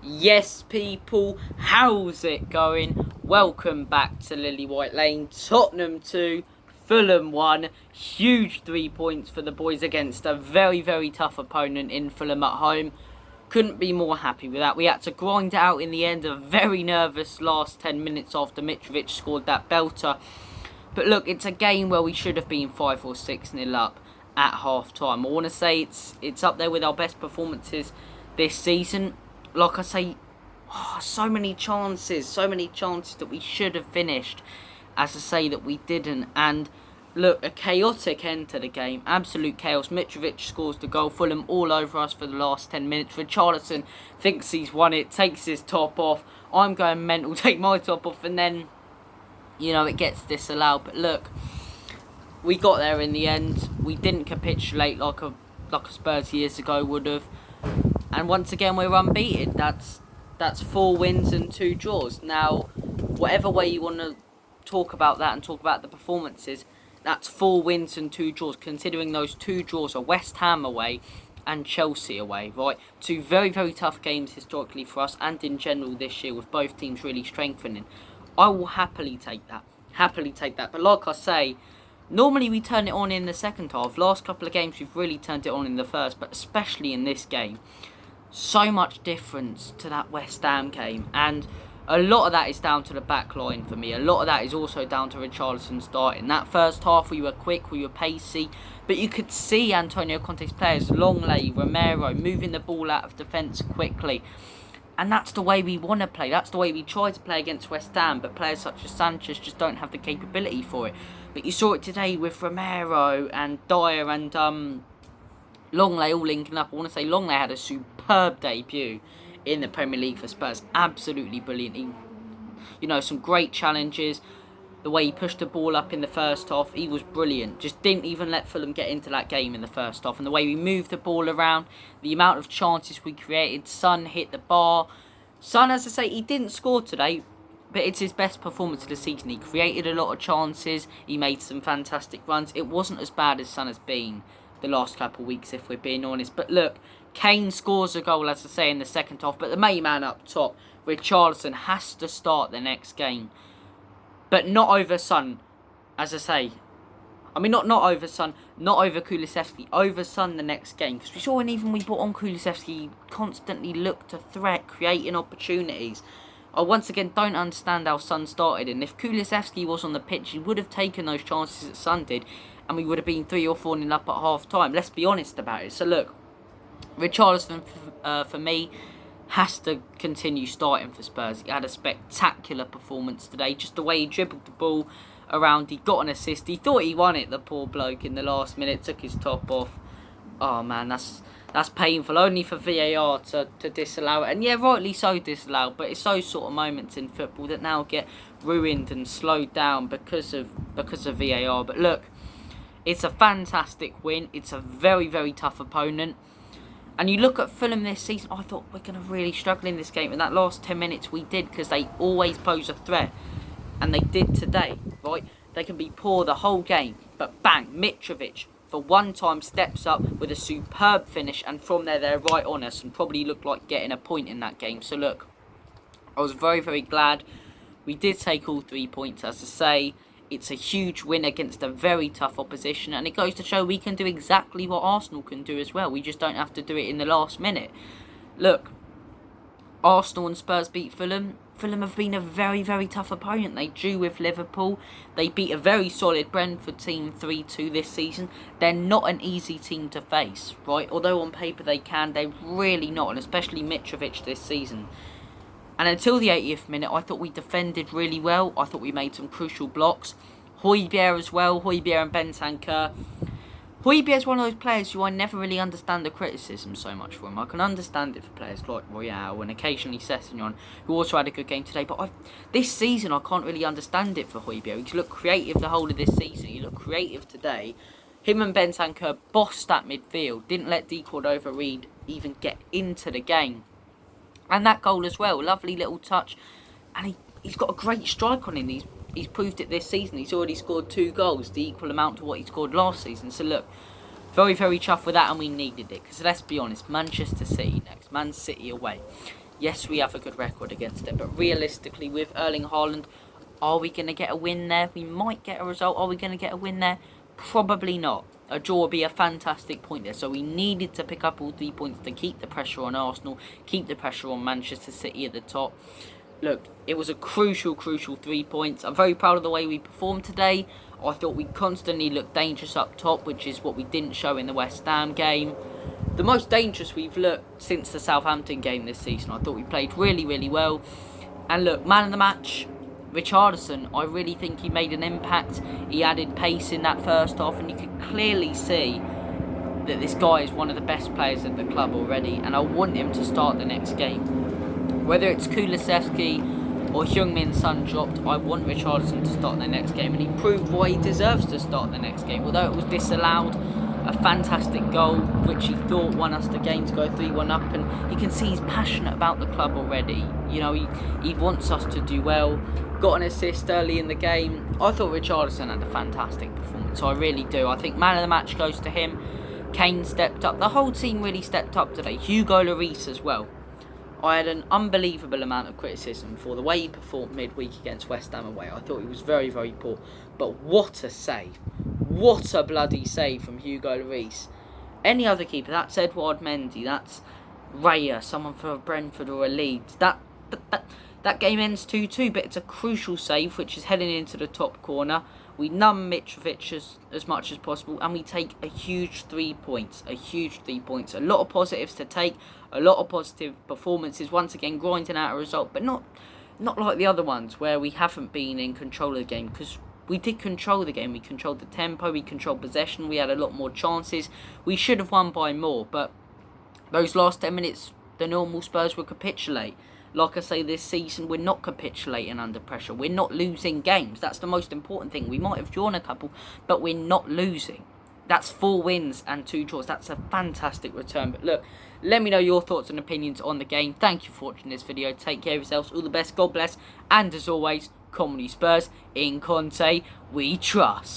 Yes, people, how's it going? Welcome back to Lily White Lane. Tottenham 2, Fulham 1. Huge 3 points for the boys against a very, very tough opponent in Fulham at home. Couldn't be more happy with that. We had to grind it out in the end. A very nervous last 10 minutes after Mitrovic scored that belter. But look, it's a game where we should have been 5 or 6-0 up at half time. I want to say it's up there with our best performances this season. Like I say, so many chances that we should have finished, as I say that we didn't. And look, a chaotic end to the game, absolute chaos. Mitrovic scores the goal, Fulham all over us for the last 10 minutes. Richarlison thinks he's won it, takes his top off. I'm going mental, take my top off, and then, you know, it gets disallowed. But look, we got there in the end. We didn't capitulate like a Spurs years ago would have. And once again, we're unbeaten. That's 4 wins and 2 draws. Now, whatever way you want to talk about that and talk about the performances, that's 4 wins and 2 draws, considering those 2 draws are West Ham away and Chelsea away, right? 2 very, very tough games historically for us and in general this year, with both teams really strengthening. I will happily take that. But like I say, normally we turn it on in the second half. Last couple of games we've really turned it on in the first, but especially in this game. So much difference to that West Ham game, and a lot of that is down to the back line for me. A lot of that is also down to Richarlison starting. That first half we were quick, we were pacey, but you could see Antonio Conte's players, Longley, Romero, moving the ball out of defence quickly. And that's the way we want to play. That's the way we try to play against West Ham, but players such as Sanchez just don't have the capability for it. But you saw it today with Romero and Dyer and Longley all linking up. I want to say Longley had a superb debut in the Premier League for Spurs. Absolutely brilliant. Some great challenges. The way he pushed the ball up in the first half, he was brilliant. Just didn't even let Fulham get into that game in the first half. And the way we moved the ball around, the amount of chances we created. Son hit the bar. Son, as I say, he didn't score today, but it's his best performance of the season. He created a lot of chances. He made some fantastic runs. It wasn't as bad as Son has been the last couple of weeks, if we're being honest. But look, Kane scores a goal, as I say, in the second half. But the main man up top, Richarlison, has to start the next game. But not over Son, as I say. I mean, not over Son, not over Kulusevski, over Son the next game. Because we saw when even we brought on Kulusevski, he constantly looked a threat, creating opportunities. I once again don't understand how Son started. And if Kulusevski was on the pitch, he would have taken those chances that Son did. And we would have been 3 or 4-0 up at half time. Let's be honest about it. So look, Richarlison for me has to continue starting for Spurs. He had a spectacular performance today. Just the way he dribbled the ball around. He got an assist. He thought he won it, the poor bloke, in the last minute. Took his top off. Oh man, that's painful. Only for VAR to disallow it. And yeah, rightly so disallowed. But it's those sort of moments in football that now get ruined and slowed down because of VAR. But look, it's a fantastic win. It's a very, very tough opponent. And you look at Fulham this season, I thought we're going to really struggle in this game. In that last 10 minutes we did, because they always pose a threat. And they did today, right? They can be poor the whole game. But bang, Mitrovic, for one time, steps up with a superb finish. And from there, they're right on us and probably looked like getting a point in that game. So look, I was very, very glad we did take all 3 points, as I say. It's a huge win against a very tough opposition, and it goes to show we can do exactly what Arsenal can do as well. We just don't have to do it in the last minute. Look, Arsenal and Spurs beat Fulham. Fulham have been a very, very tough opponent. They drew with Liverpool. They beat a very solid Brentford team 3-2 this season. They're not an easy team to face, right? Although on paper they can, they're really not, and especially Mitrovic this season. And until the 80th minute, I thought we defended really well. I thought we made some crucial blocks. Højbjerg as well. Højbjerg and Bentancur. Højbjerg is one of those players who I never really understand the criticism so much for him. I can understand it for players like Royale and occasionally Sessegnon, who also had a good game today. But this season, I can't really understand it for Højbjerg. He's looked creative the whole of this season. He looked creative today. Him and Bentancur bossed that midfield. Didn't let D. Cordova-Reid even get into the game. And that goal as well, lovely little touch. And he's got a great strike on him. He's proved it this season. He's already scored 2 goals, the equal amount to what he scored last season. So look, very, very chuffed with that, and we needed it. Because let's be honest, Manchester City next, Man City away. Yes, we have a good record against it, but realistically, with Erling Haaland, are we going to get a win there? We might get a result. Are we going to get a win there? Probably not. A draw would be a fantastic point there. So we needed to pick up all 3 points to keep the pressure on Arsenal, keep the pressure on Manchester City at the top. Look, it was a crucial 3 points. I'm very proud of the way we performed today. I thought we constantly looked dangerous up top, which is what we didn't show in the West Ham game. The most dangerous we've looked since the Southampton game this season. I thought we played really well. And look, man of the match, Richarlison, I really think he made an impact. He added pace in that first half, and you could clearly see that this guy is one of the best players at the club already, and I want him to start the next game. Whether it's Kulusevski or Heung-min Son dropped, I want Richarlison to start the next game, and he proved why he deserves to start the next game. Although it was disallowed, a fantastic goal, which he thought won us the game to go 3-1 up, and you can see he's passionate about the club already. You know, he wants us to do well. Got an assist early in the game. I thought Richarlison had a fantastic performance, I really do. I think man of the match goes to him. Kane stepped up. The whole team really stepped up today. Hugo Lloris as well. I had an unbelievable amount of criticism for the way he performed midweek against West Ham away. I thought he was very poor. But what a save. What a bloody save from Hugo Lloris. Any other keeper, that's Edouard Mendy, that's Raya, someone for Brentford or a Leeds. That game ends 2-2, but it's a crucial save, which is heading into the top corner. We numb Mitrovic as much as possible, and we take a huge 3 points. A huge 3 points. A lot of positives to take, a lot of positive performances. Once again, grinding out a result, but not like the other ones where we haven't been in control of the game, because we did control the game. We controlled the tempo, we controlled possession, we had a lot more chances. We should have won by more, but those last 10 minutes, the normal Spurs would capitulate. Like I say, this season, we're not capitulating under pressure. We're not losing games. That's the most important thing. We might have drawn a couple, but we're not losing. That's 4 wins and 2 draws. That's a fantastic return. But look, let me know your thoughts and opinions on the game. Thank you for watching this video. Take care of yourselves. All the best. God bless. And as always, Comedy Spurs. In Conte, we trust.